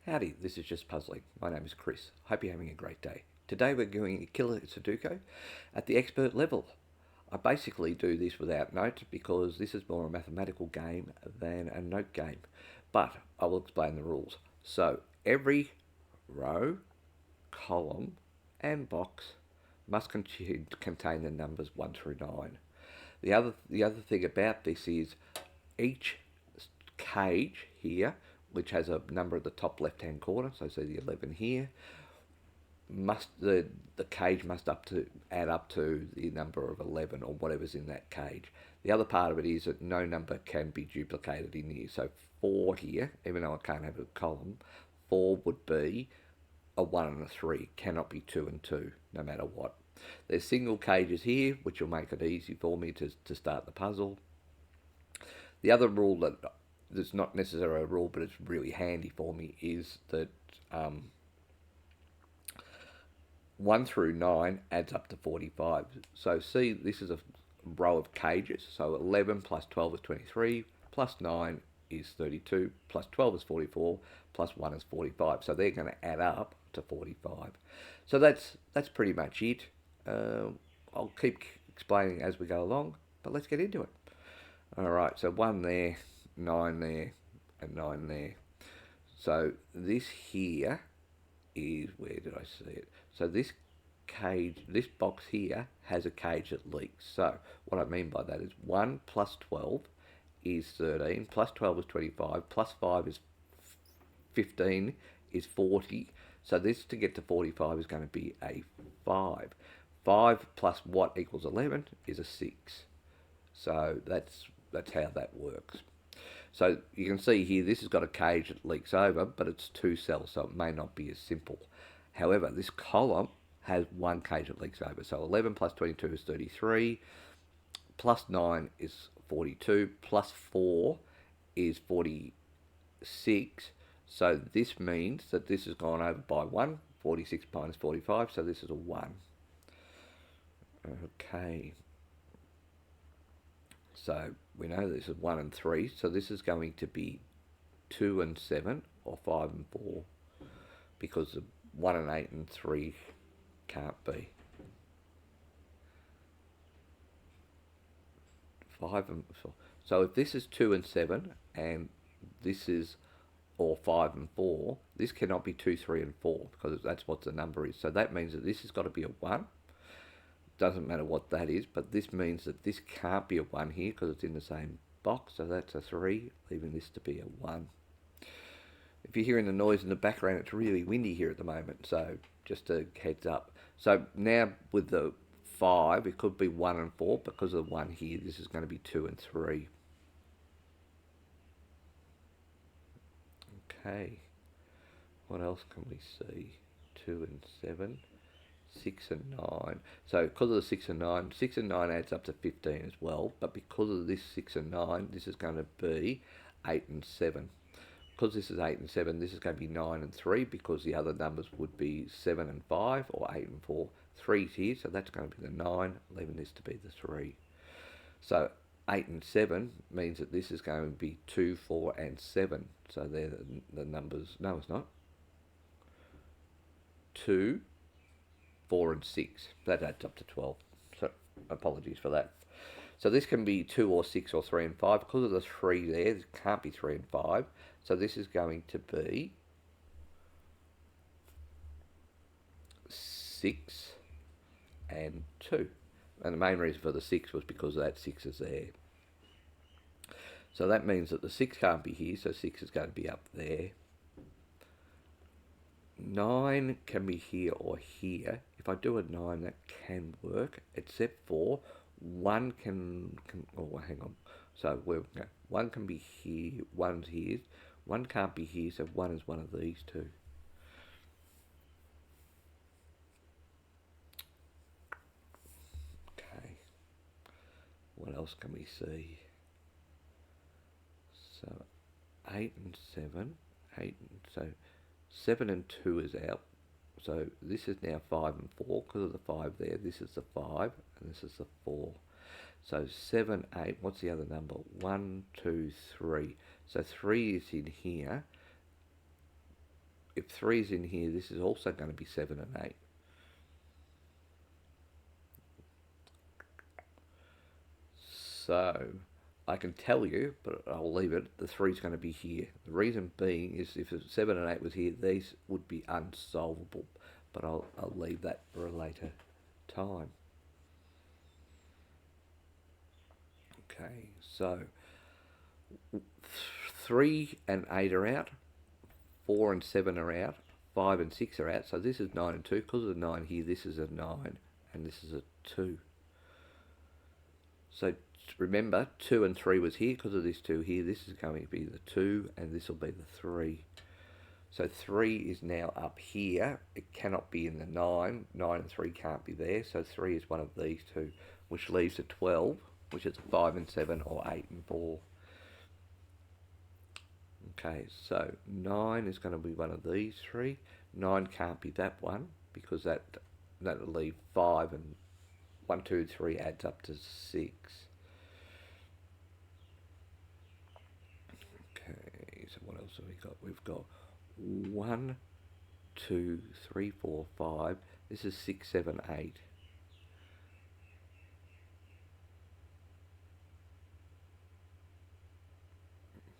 Howdy, this is Just Puzzling. My name is Chris. Hope you're having a great day. Today we're doing a Killer Sudoku at the expert level. I basically do this without notes because this is more a mathematical game than a note game. But I will explain the rules. So every row, column and box must contain the numbers 1 through 9. The other thing about this is each cage here, which has a number at the top left hand corner, so see the 11 here, must the cage must add up to the number of 11 or whatever's in that cage. The other part of it is that no number can be duplicated in here. So 4 here, even though I can't have a column, 4 would be a 1 and a 3. Cannot be 2 and 2, no matter what. There's single cages here, which will make it easy for me to start the puzzle. The other rule that's not necessarily a rule, but it's really handy for me, is that 1 through 9 adds up to 45. So see, this is a row of cages. So 11 plus 12 is 23, plus 9 is 32, plus 12 is 44, plus 1 is 45. So they're going to add up to 45. So that's pretty much it. I'll keep explaining as we go along, but let's get into it. All right, so 1 there, 9 there, and 9 there. So this here is, where did I see it? So this cage, this box here has a cage that leaks. So what I mean by that is 1 plus 12 is 13, plus 12 is 25, plus 5 is 15 is 40. So this to get to 45 is going to be a 5. 5 plus what equals 11 is a 6. So that's how that works. So you can see here, this has got a cage that leaks over, but it's 2 cells, so it may not be as simple. However, this column has 1 cage that leaks over. So 11 plus 22 is 33, plus 9 is 42, plus 4 is 46. So this means that this has gone over by 1, 46 minus 45, so this is a 1. Okay. So we know this is 1 and 3, so this is going to be 2 and 7, or 5 and 4, because 1 and 8 and 3 can't be. 5 and 4. So if this is 2 and 7, and this is, or 5 and 4, this cannot be 2, 3 and 4, because that's what the number is. So that means that this has got to be a 1. Doesn't matter what that is, but this means that this can't be a 1 here because it's in the same box, so that's a 3, leaving this to be a 1. If you're hearing the noise in the background, it's really windy here at the moment, so just a heads up. So now with the 5, it could be 1 and 4, because of the 1 here, this is going to be 2 and 3. Okay, what else can we see? 2 and 7. 6 and 9. So because of the 6 and 9, 6 and 9 adds up to 15 as well. But because of this 6 and 9, this is going to be 8 and 7. Because this is 8 and 7, this is going to be 9 and 3, because the other numbers would be 7 and 5, or 8 and 4. 3's here, so that's going to be the 9, leaving this to be the 3. So 8 and 7 means that this is going to be 2, 4, and 7. So they're the numbers. No, it's not. 2, 4 and 6. That adds up to 12. So apologies for that. So this can be 2 or 6 or 3 and 5. Because of the 3 there, it can't be 3 and 5. So this is going to be 6 and 2. And the main reason for the 6 was because that 6 is there. So that means that the 6 can't be here, so 6 is going to be up there. 9 can be here or here. If I do a 9, that can work, except for 1 can oh, hang on. So 1 can be here, 1's here. 1 can't be here, so 1 is one of these two. Okay. What else can we see? So 8 and 7. 8 and, so 7 and 2 is out. So this is now 5 and 4. Because of the 5 there, this is the 5 and this is the 4. So 7, 8, what's the other number? 1, 2, 3. So 3 is in here. if 3 is in here, this is also going to be 7 and 8. So I can tell you, but I'll leave it, the 3 is going to be here. The reason being is if 7 and 8 was here, these would be unsolvable. But I'll leave that for a later time. Okay, so 3 and 8 are out, 4 and 7 are out, 5 and 6 are out. So this is 9 and 2. Because of the 9 here, this is a 9 and this is a 2. So remember, 2 and 3 was here. Because of this 2 here, this is going to be the 2 and this will be the 3. So 3 is now up here. It cannot be in the 9. 9 and 3 can't be there. So 3 is one of these two, which leaves a 12, which is 5 and 7 or 8 and 4. Okay, so 9 is going to be one of these three. 9 can't be that one because that'll leave 5 and 1, 2, 3 adds up to 6. Okay, so what else have we got? We've got 1, 2, 3, 4, 5. This is 6, 7, 8.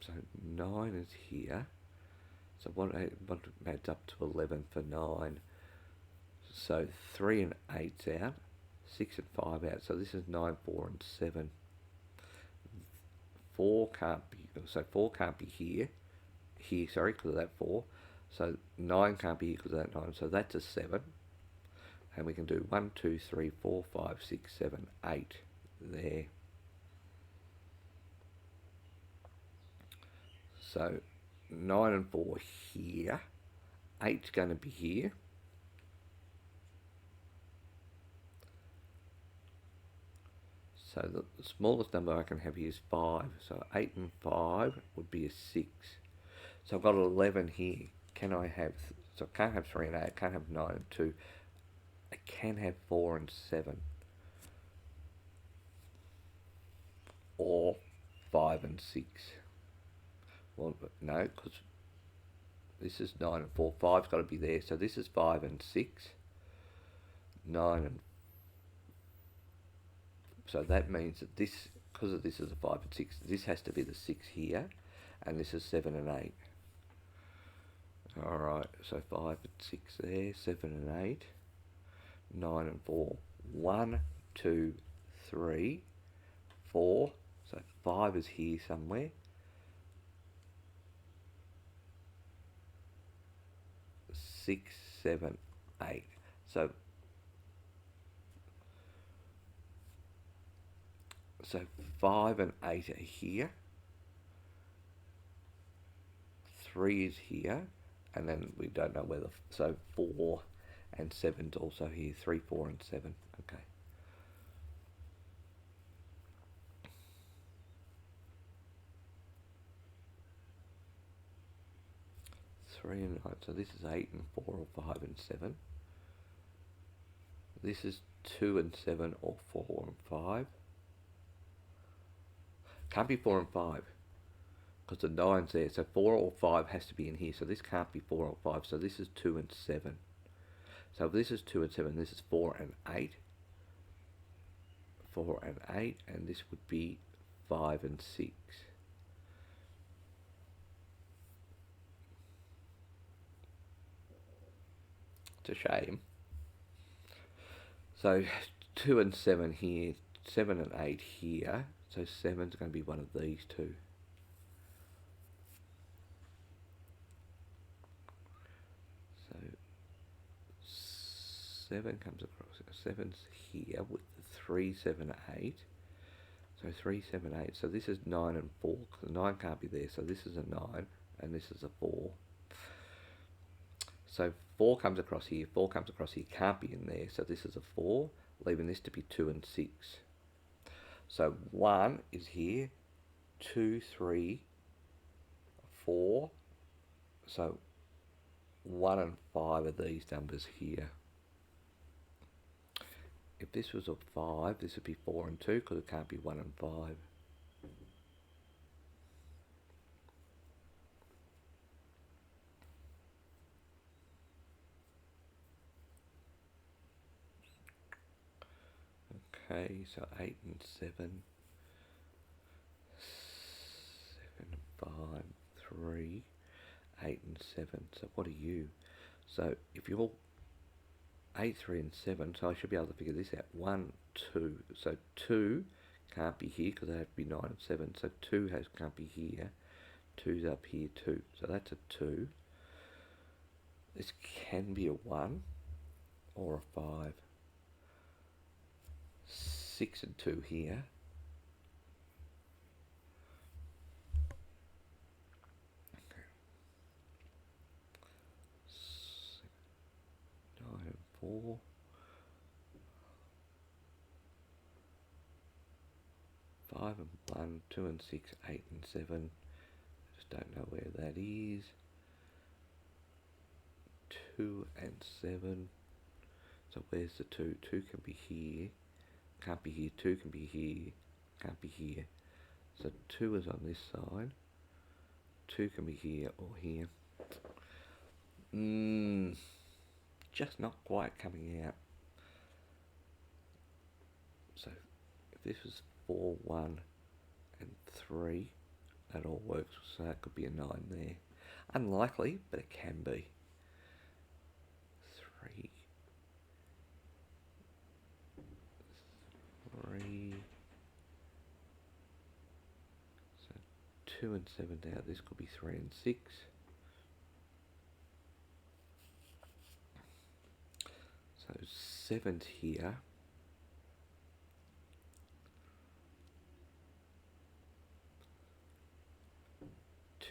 So 9 is here. So what adds up to 11 for 9? So 3 and 8's out. 6 and 5 out. So this is 9, 4 and 7. 4 can't be, so 4 can't be here. Sorry, because of that 4. So 9 can't be here because of that 9. So that's a 7. And we can do 1, 2, 3, 4, 5, 6, 7, 8 there. So 9 and 4 here. 8's going to be here. So the smallest number I can have here is 5. So 8 and 5 would be a 6. So I've got 11 here. Can I have, so I can't have 3 and 8, I can't have 9 and 2. I can have 4 and 7. Or 5 and 6. Well, no, because this is 9 and 4. 5's got to be there. So this is 5 and 6. 9 and... So that means that this, because of this is a 5 and 6, this has to be the 6 here. And this is 7 and 8. Alright, so 5 and 6 there. 7 and 8. 9 and 4. 1, 2, 3, 4. So 5 is here somewhere. 6, 7, 8. So 5 and 8 are here. 3 is here. And then we don't know whether, so 4 and 7's also here. 3, 4 and 7. Okay. 3 and 9. So this is 8 and 4 or 5 and 7. This is 2 and 7 or 4 and 5. Can't be 4 and 5 because the 9's there. So 4 or 5 has to be in here. So this can't be 4 or 5. So this is 2 and 7. So if this is 2 and 7, this is 4 and 8. 4 and 8. And this would be 5 and 6. It's a shame. So 2 and 7 here, 7 and 8 here. So 7's going to be one of these two. So 7 comes across. 7's here with the 3, 7, 8. So 3, 7, 8. So this is 9 and 4. The 9 can't be there. So this is a 9 and this is a 4. So 4 comes across here, 4 comes across here, can't be in there. So this is a 4, leaving this to be 2 and 6. So 1 is here, 2, 3, 4. So 1 and 5 are these numbers here. If this was a 5, this would be 4 and 2 because it can't be 1 and 5. Okay, so 8 and 7. 7 and 5, 3, 8 and 7. So what are you? So if you're 8, 3 and 7, so I should be able to figure this out. 1, 2. So 2 can't be here because they have to be 9 and 7. So 2 can't be here. 2's up here, 2. So that's a 2. This can be a 1 or a 5. 6 and 2 here. 9 and 4. 5 and 1, 2 and 6, 8 and 7. Just don't know where that is. 2 and 7. So where's the 2? 2 can be here. Can't be here. 2 can be here. Can't be here. So 2 is on this side. 2 can be here or here. Just not quite coming out. So if this was 4, 1 and 3, that all works. So that could be a 9 there. Unlikely, but it can be. 3. 3. So 2 and 7 now. This could be 3 and 6. So 7's here.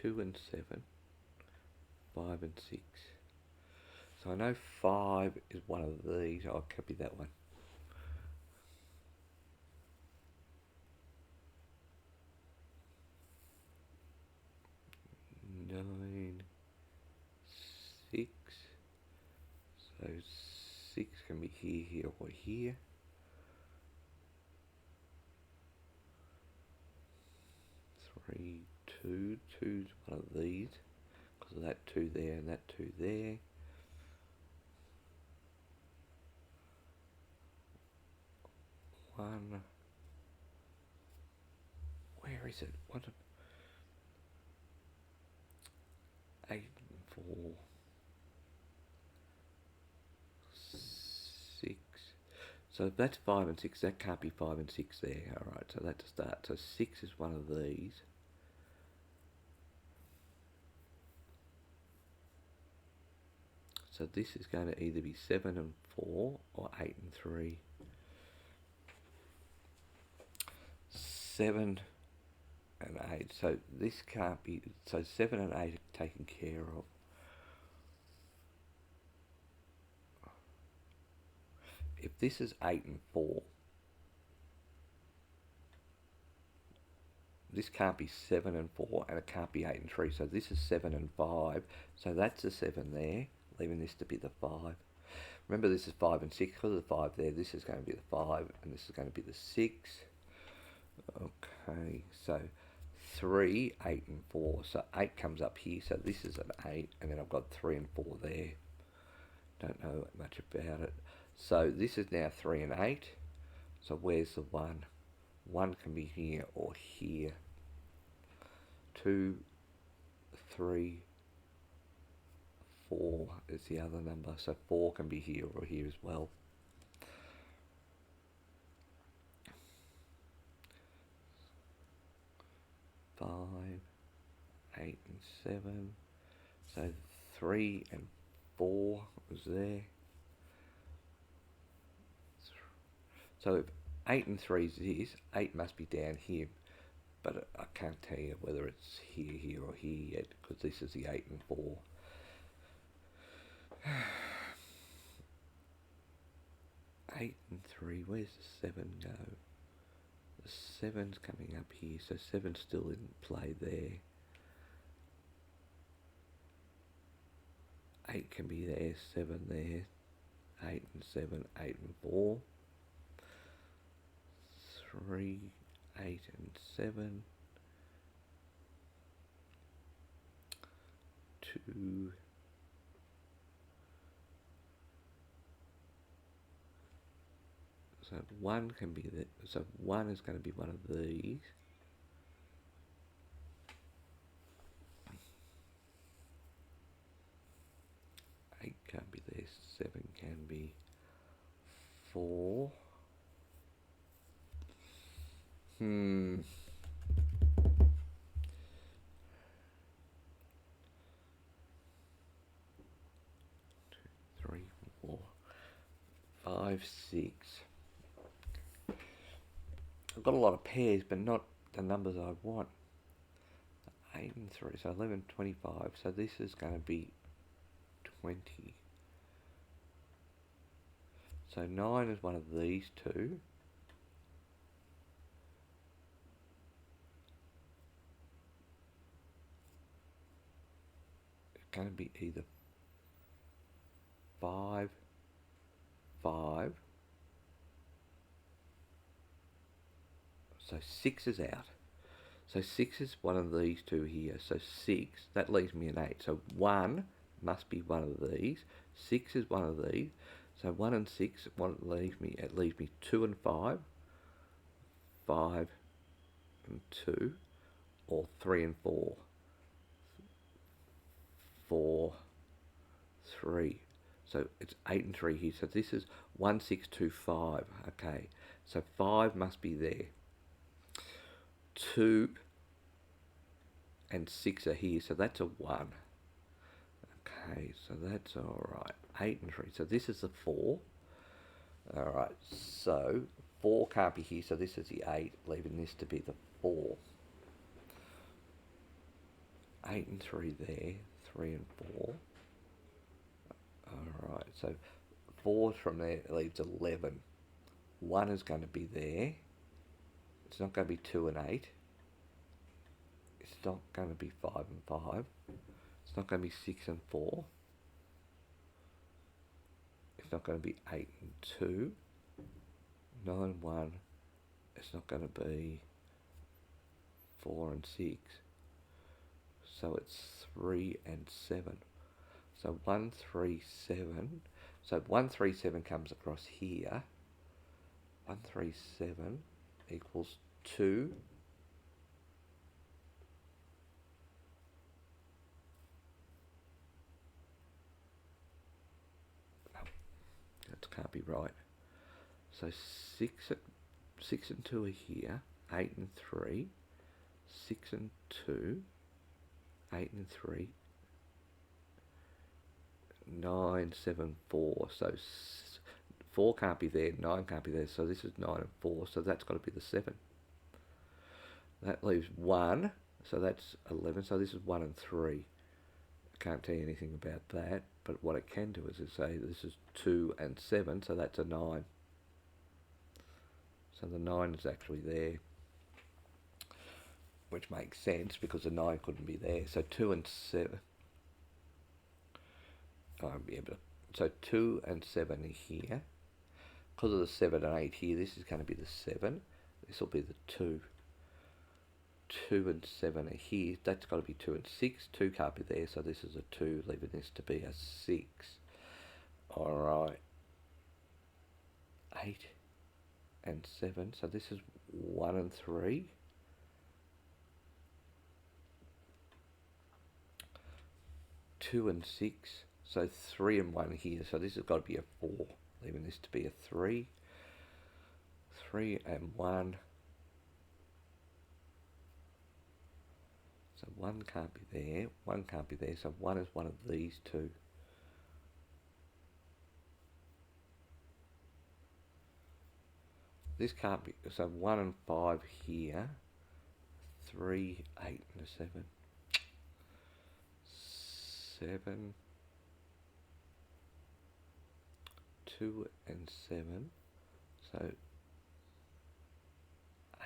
2 and 7. 5 and 6. So I know 5 is one of these. I'll copy that one. 9, 6. So 6 can be here, here, or here. 3, 2. 2's one of these because of that 2 there and that 2 there. 1. Where is it? 1, 8 and 4. 6. So if that's 5 and 6, that can't be 5 and 6 there. Alright, so that's a start. So 6 is one of these. So this is going to either be 7 and 4 or 8 and 3. 7 and 8. So this can't be. So 7 and 8 are taken care of. If this is 8 and 4, this can't be 7 and 4, and it can't be 8 and 3. So this is 7 and 5. So that's a 7 there, leaving this to be the 5. Remember, this is 5 and 6. Because of the 5 there, this is going to be the 5, and this is going to be the 6. Okay, so 3, 8 and 4. So 8 comes up here, so this is an 8, and then I've got 3 and 4 there. Don't know much about it. So this is now 3 and 8. So where's the 1? 1 can be here or here. 2, 3, 4 is the other number. So 4 can be here or here as well. 5, 8 and 7. So 3 and 4 was there. So if 8 and 3 is this, 8 must be down here. But I can't tell you whether it's here, here or here yet, because this is the 8 and 4. 8 and 3, where's the 7 go? The 7's coming up here, so 7's still in play there. 8 can be there, 7 there. 8 and 7, 8 and 4. 3, 8 and 7. 2, 3, So 1 can be the, so 1 is going to be one of these. 8 can't be there. 7 can be 4. 3, 4, 5, 6. I've got a lot of pairs, but not the numbers I want. 8 and 3, so 11, 25. So this is going to be 20. So 9 is one of these two. It's going to be either 5, 5. So 6 is out. So 6 is one of these two here. So 6, that leaves me an 8. So 1 must be one of these. 6 is one of these. So 1 and 6, it leaves me 2 and 5, 5 and 2, or 3 and 4, 4, 3. So it's 8 and 3 here. So this is 1, 6, 2, 5. Okay, so 5 must be there. 2 and 6 are here, so that's a 1. Okay, so that's alright. 8 and 3, so this is the 4. Alright, so 4 can't be here, so this is the 8, leaving this to be the 4. 8 and 3 there, 3 and 4. Alright, so 4 from there leaves 11. 1 is going to be there. It's not going to be 2 and 8. It's not going to be 5 and 5. It's not going to be 6 and 4. It's not going to be 8 and 2. 9 and 1. It's not going to be 4 and 6. So it's 3 and 7. So 1, 3, 7. So 1, 3, 7 comes across here. 1, 3, 7 equals 2. No, that can't be right. So 6 and 2 are here. 8 and 3. 6 and 2. 8 and 3. 9, 7, 4. So 4 can't be there, 9 can't be there, so this is 9 and 4, so that's got to be the 7. That leaves 1, so that's 11, so this is 1 and 3. I can't tell you anything about that, but what it can do is say this is 2 and 7, so that's a 9. So the 9 is actually there, which makes sense because the 9 couldn't be there. So 2 and 7, so 2 and 7 are here. Because of the 7 and 8 here, this is going to be the 7. This will be the 2. 2 and 7 are here. That's got to be 2 and 6. 2 can't be there, so this is a 2, leaving this to be a 6. Alright. 8 and 7. So this is 1 and 3. 2 and 6. So 3 and 1 here. So this has got to be a 4. Leaving this to be a 3. 3 and 1. So 1 can't be there. 1 can't be there. So 1 is one of these two. This can't be. So 1 and 5 here. 3, 8 and a 7. 7. 2 and 7, so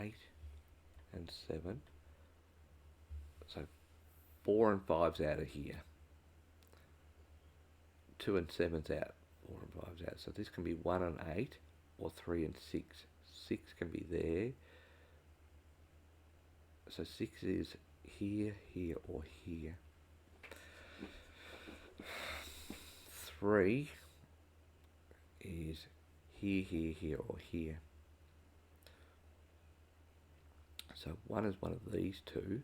8 and 7, so 4 and 5's out of here, 2 and 7's out, 4 and 5's out, so this can be 1 and 8, or 3 and 6, 6 can be there, so 6 is here, here or here, 3 is here, here, here, or here. So 1 is one of these two.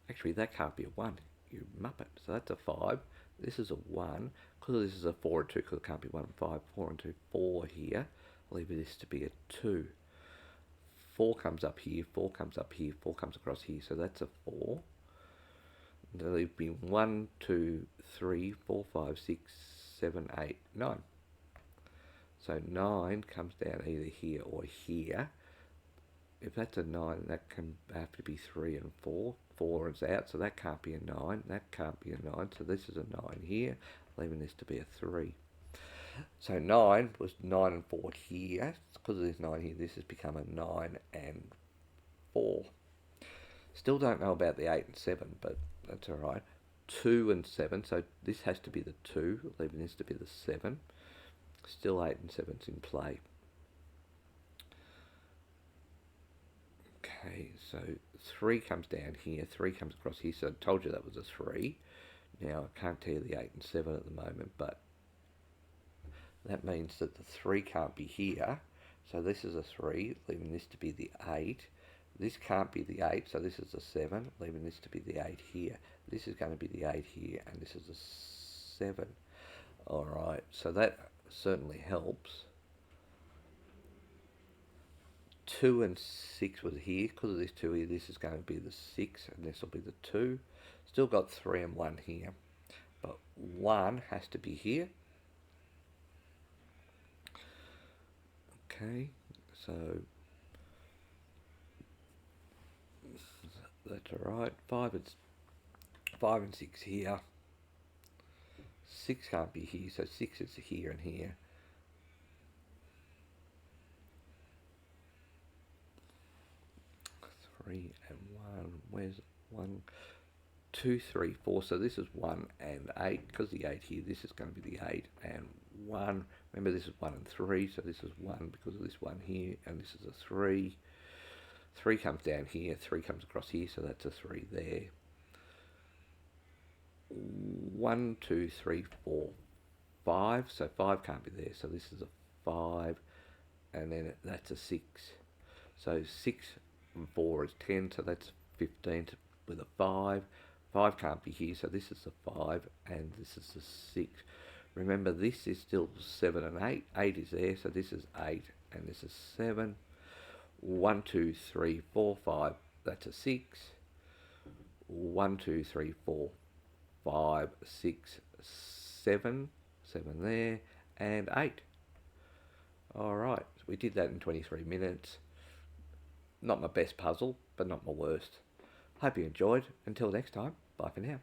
Actually, that can't be a 1, you muppet. So that's a 5. This is a 1. Because this is a 4 and 2, because it can't be 1 and 5. 4 and 2, 4 here. Leave this to be a 2. 4 comes up here, 4 comes up here, 4 comes across here. So that's a 4. And there'll leave me 1, 2, 3, 4, 5, 6, 7, 8, 9. So 9 comes down either here or here. If that's a 9, that can have to be 3 and 4. 4 is out, so that can't be a 9. That can't be a 9, so this is a 9 here, leaving this to be a 3. So 9 was 9 and 4 here. Because of this 9 here, this has become a 9 and 4. Still don't know about the 8 and 7, but that's alright. 2 and 7, so this has to be the 2, leaving this to be the 7. Still 8 and 7's in play. Okay, so 3 comes down here, 3 comes across here, so I told you that was a 3. Now, I can't tell you the 8 and 7 at the moment, but that means that the 3 can't be here, so this is a 3, leaving this to be the 8. This can't be the 8, so this is a 7, leaving this to be the 8 here. This is going to be the 8 here, and this is a 7. Alright, so that certainly helps. 2 and 6 was here. Because of this 2 here, this is going to be the 6, and this will be the 2. Still got 3 and 1 here. But 1 has to be here. Okay, so that's alright. 5 and 6 here. 6 can't be here, so 6 is here and here. 3 and 1. Where's 1? 2, 3, 4. So this is 1 and 8. Because the 8 here, this is going to be the 8 and 1. Remember, this is 1 and 3. So this is 1 because of this 1 here. And this is a 3. 3 comes down here. 3 comes across here. So that's a 3 there. 1, 2, 3, 4, 5. So 5 can't be there. So this is a 5. And then that's a 6. So 6 and 4 is 10, so that's 15 with a 5. 5 can't be here, so this is a 5, and this is a 6. Remember, this is still 7 and 8. 8 is there, so this is 8, and this is 7. 1, 2, 3, 4, 5, that's a 6. 1, 2, 3, 4, 5, 6, 7. 7 there, and 8. Alright, we did that in 23 minutes. Not my best puzzle, but not my worst. Hope you enjoyed. Until next time, bye for now.